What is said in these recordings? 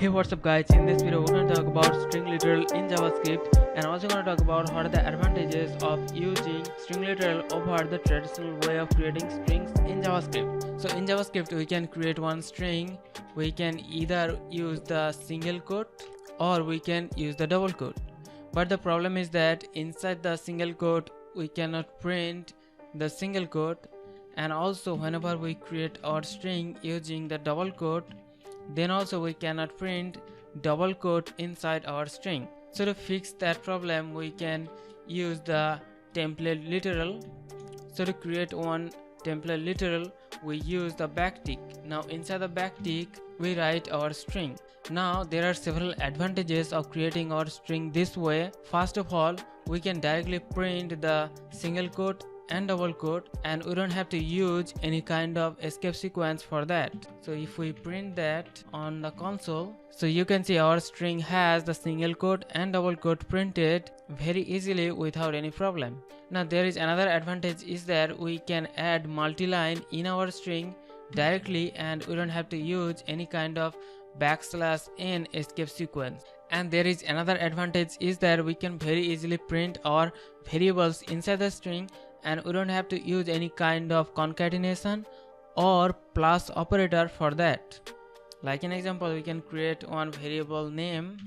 Hey, what's up guys, in this video we're going to talk about string literal in JavaScript and also going to talk about what are the advantages of using string literal over the traditional way of creating strings in JavaScript. So in JavaScript we can create one string, we can either use the single quote or we can use the double quote. But the problem is that inside the single quote we cannot print the single quote, and also whenever we create our string using the double quote, then also we cannot print double quote inside our string. So to fix that problem we can use the template literal. So to create one template literal we use the backtick. Now inside the backtick we write our string. Now there are several advantages of creating our string this way. First of all, we can directly print the single quote and double quote, and we don't have to use any kind of escape sequence for that. So if we print that on the console, so you can see our string has the single quote and double quote printed very easily without any problem. Now there is another advantage is that we can add multi-line in our string directly and we don't have to use any kind of \n escape sequence. And there is another advantage is that we can very easily print our variables inside the string and we don't have to use any kind of concatenation or plus operator for that. Like an example, we can create one variable name.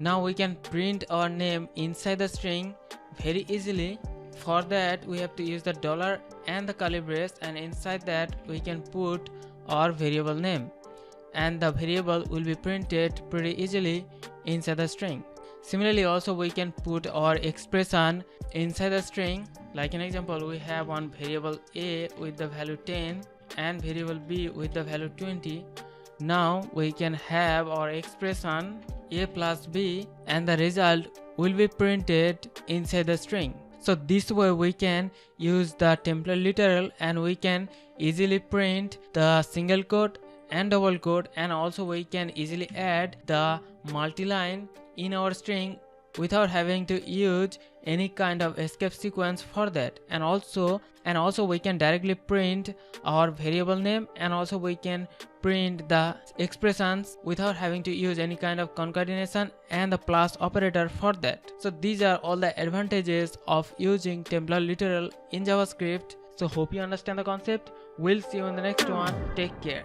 Now we can print our name inside the string very easily. For that we have to use the dollar and the curly brace, and inside that we can put our variable name, and the variable will be printed pretty easily inside the string. Similarly also we can put our expression inside the string. Like an example, we have one variable a with the value 10 and variable b with the value 20. Now we can have our expression a plus b and the result will be printed inside the string. So this way we can use the template literal and we can easily print the single quote and double quote, and also we can easily add the multi-line in our string without having to use any kind of escape sequence for that. And also we can directly print our variable name, and also we can print the expressions without having to use any kind of concatenation and the plus operator for that. So these are all the advantages of using template literal in JavaScript. So hope you understand the concept. We'll see you in the next one. Take care.